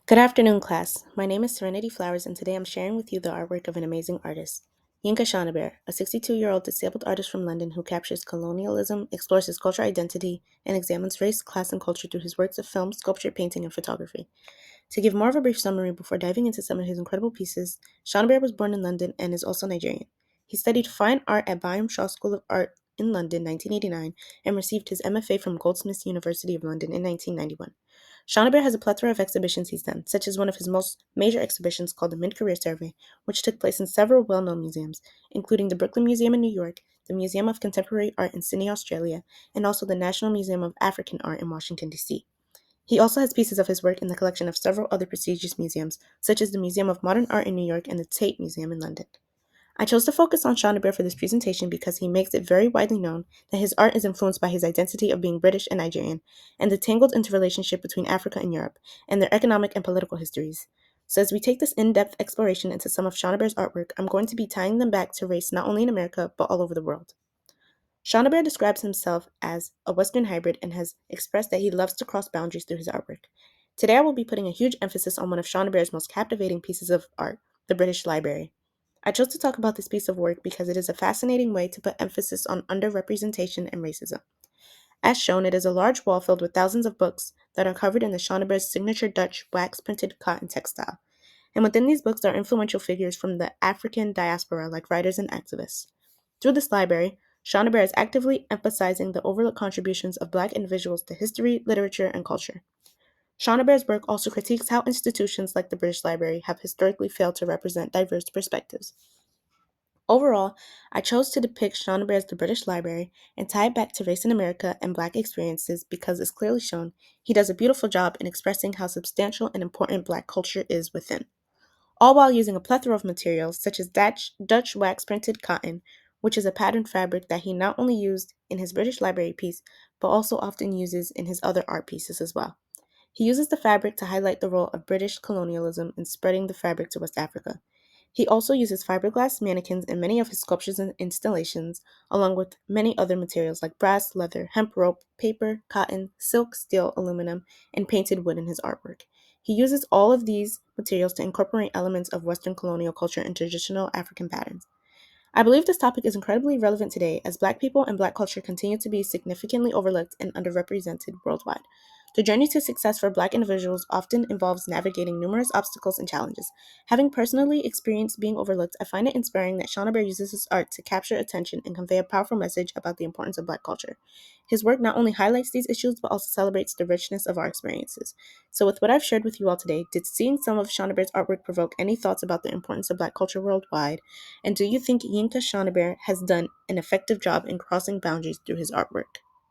Good afternoon, class. My name is Serenity Flowers, and today I'm sharing with you the artwork of an amazing artist, Yinka Shonibare, a 62-year-old disabled artist from London who captures colonialism, explores his cultural identity, and examines race, class, and culture through his works of film, sculpture, painting, and photography. To give more of a brief summary before diving into some of his incredible pieces, Shonibare was born in London and is also Nigerian. He studied fine art at Byam Shaw School of Art in London 1989 and received his MFA from Goldsmiths University of London in 1991. Shonibare has a plethora of exhibitions he's done, such as one of his most major exhibitions called the Mid-Career Survey, which took place in several well-known museums, including the Brooklyn Museum in New York, the Museum of Contemporary Art in Sydney, Australia, and also the National Museum of African Art in Washington, D.C. He also has pieces of his work in the collection of several other prestigious museums, such as the Museum of Modern Art in New York and the Tate Museum in London. I chose to focus on Shonibare for this presentation because he makes it very widely known that his art is influenced by his identity of being British and Nigerian, and the tangled interrelationship between Africa and Europe, and their economic and political histories. So as we take this in-depth exploration into some of Shonibare's artwork, I'm going to be tying them back to race not only in America, but all over the world. Shonibare describes himself as a Western hybrid and has expressed that he loves to cross boundaries through his artwork. Today I will be putting a huge emphasis on one of Shonibare's most captivating pieces of art, the British Library. I chose to talk about this piece of work because it is a fascinating way to put emphasis on underrepresentation and racism. As shown, it is a large wall filled with thousands of books that are covered in the Shonibare's signature Dutch wax printed cotton textile. And within these books are influential figures from the African diaspora like writers and activists. Through this library, Shonibare is actively emphasizing the overlooked contributions of Black individuals to history, literature, and culture. Shonibare's work also critiques how institutions like the British Library have historically failed to represent diverse perspectives. Overall, I chose to depict Shonibare's The British Library and tie it back to race in America and Black experiences because, as clearly shown, he does a beautiful job in expressing how substantial and important Black culture is within, all while using a plethora of materials such as Dutch wax printed cotton, which is a patterned fabric that he not only used in his British Library piece, but also often uses in his other art pieces as well. He uses the fabric to highlight the role of British colonialism in spreading the fabric to West Africa. He also uses fiberglass mannequins in many of his sculptures and installations, along with many other materials like brass, leather, hemp rope, paper, cotton, silk, steel, aluminum, and painted wood in his artwork. He uses all of these materials to incorporate elements of Western colonial culture and traditional African patterns. I believe this topic is incredibly relevant today as Black people and Black culture continue to be significantly overlooked and underrepresented worldwide. The journey to success for Black individuals often involves navigating numerous obstacles and challenges. Having personally experienced being overlooked, I find it inspiring that Shonibare uses his art to capture attention and convey a powerful message about the importance of Black culture. His work not only highlights these issues, but also celebrates the richness of our experiences. So, with what I've shared with you all today, did seeing some of Shonibare's artwork provoke any thoughts about the importance of Black culture worldwide? And do you think Yinka Shonibare has done an effective job in crossing boundaries through his artwork?